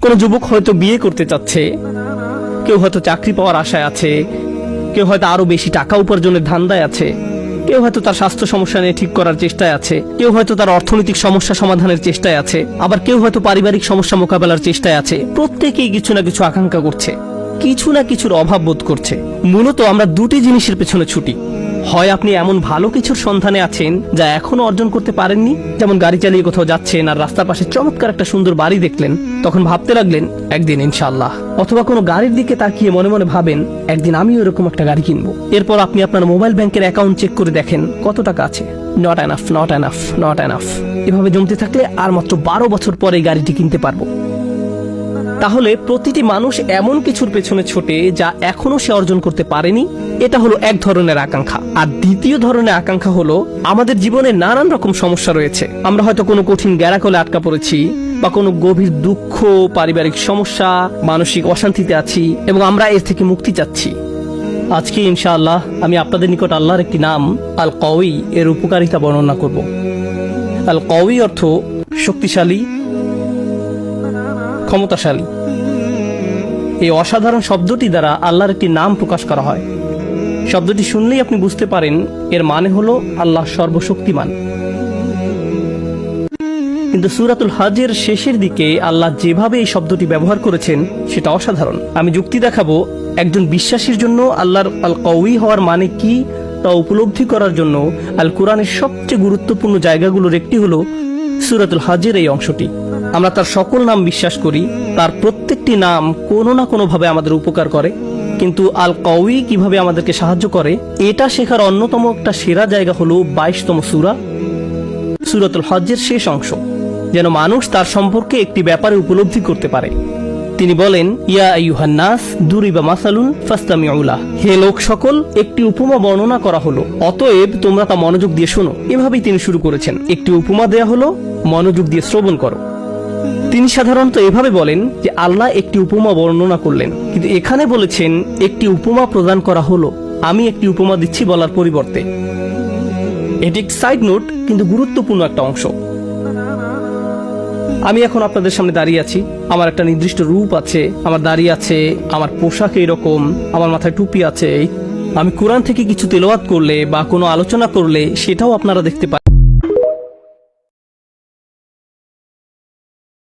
কোনো যুবক হয়তো বিয়ে করতে চাচ্ছে, কেউ হয়তো চাকরি পাওয়ার আশায় আছে, কেউ হয়তো আরো বেশি টাকা উপার্জনের ধান্দায় আছে, কেউ হয়তো তার স্বাস্থ্য সমস্যা নিয়ে ঠিক করার চেষ্টায় আছে, কেউ হয়তো তার অর্থনৈতিক সমস্যা সমাধানের চেষ্টায় আছে, আবার কেউ হয়তো পারিবারিক সমস্যা মোকাবেলার চেষ্টায় আছে। প্রত্যেকেই কিছু না কিছু আকাঙ্ক্ষা করছে, কিছু না কিছুর অভাব বোধ করছে। মূলত আমরা দুটি জিনিসের পেছনে ছুটি। হয় আপনি এমন ভালো কিছুর সন্ধানে আছেন যা এখনো অর্জন করতে পারেননি, যেমন গাড়ি চালিয়ে কোথাও যাচ্ছেন আর রাস্তার পাশে চমৎকার একটা সুন্দর বাড়ি দেখলেন, তখন ভাবতে লাগলেন একদিন ইনশাআল্লাহ। অথবা কোনো গাড়ির দিকে তাকিয়ে মনে মনে ভাবেন একদিন আমিও এরকম একটা গাড়ি কিনবো। এরপর আপনি আপনার মোবাইল ব্যাংকের অ্যাকাউন্ট চেক করে দেখেন কত টাকা আছে। Not enough, not enough, not enough. এভাবে জমতে থাকলে আর মাত্র 12 বছর পরে গাড়িটি কিনতে পারবো। তাহলে প্রতিটি মানুষ এমন কিছুর পেছনে ছোটে যা এখনো সে অর্জন করতে পারেনি। এটা হলো এক ধরনের আকাঙ্ক্ষা। আর দ্বিতীয় ধরনের আকাঙ্ক্ষা হলো আমাদের জীবনে নানান রকম সমস্যা রয়েছে। আমরা হয়তো কোনো কঠিন গ্যারাকলে আটকা পড়েছি, বা কোনো গভীর দুঃখ, পারিবারিক সমস্যা, মানসিক অশান্তিতে আছি এবং আমরা এর থেকে মুক্তি চাচ্ছি। আজকে ইনশাআল্লাহ আমি আপনাদের নিকট আল্লাহর একটি নাম আল কওয়ি এর উপকারিতা বর্ণনা করব। আল কওয়ি অর্থ শক্তিশালী, ক্ষমতাশালী। এই অসাধারণ শব্দটি দ্বারা আল্লাহর একটি নাম প্রকাশ করা হয়। শব্দটি শুনলেই আপনি বুঝতে পারেন এর মানে হলো আল্লাহ সর্বশক্তিমান। কিন্তু সূরাতুল হজের শেষের দিকে আল্লাহ যেভাবে এই শব্দটি ব্যবহার করেছেন সেটা অসাধারণ। আমি যুক্তি দেখাবো একজন বিশ্বাসীর জন্য আল্লাহর আল কওয়ি হওয়ার মানে কি তা উপলব্ধি করার জন্য আল কোরআনের সবচেয়ে গুরুত্বপূর্ণ জায়গাগুলোর একটি হলো সূরাতুল হজের এই অংশটি। আমরা তার সকল নাম বিশ্বাস করি, তার প্রত্যেকটি নাম কোনো না কোনোভাবে আমাদের উপকার করে। কিন্তু আল কওয়ি কিভাবে আমাদেরকে সাহায্য করে এটা শেখার অন্যতম একটা সেরা জায়গা হলো 22তম সূরা সূরাতুল হজের শেষ অংশ, যেন মানুষ তার সম্পর্কে একটি ব্যাপারে উপলব্ধি করতে পারে। তিনি বলেন, ইয়া আইয়ুহান নাস দুরিবা মাসালুন ফাসতামিউ লাহ। হে লোক সকল, একটি উপমা বর্ণনা করা হলো, অতএব তোমরা তা মনোযোগ দিয়ে শোনো। এভাবেই তিনি শুরু করেছেন, একটি উপমা দেয়া হলো, মনোযোগ দিয়ে শ্রবণ করো। তিনি সাধারণত এভাবে বলেন যে আল্লাহ একটি উপমা বর্ণনা করলেন, কিন্তু এখানে বলেছেন একটি উপমা প্রদান করা হলো, আমি একটি উপমা দিচ্ছি বলার পরিবর্তে। এটি এক সাইড নোট, কিন্তু গুরুত্বপূর্ণ একটা অংশ। আমি এখন আপনাদের সামনে দাঁড়িয়ে আছি, আমার একটা নির্দিষ্ট রূপ আছে, আমার দাড়ি আছে, আমার পোশাক এইরকম, আমার মাথায় টুপি আছে। আমি কোরআন থেকে কিছু তেলাওয়াত করলে বা কোনো আলোচনা করলে সেটাও আপনারা দেখতে পারেন।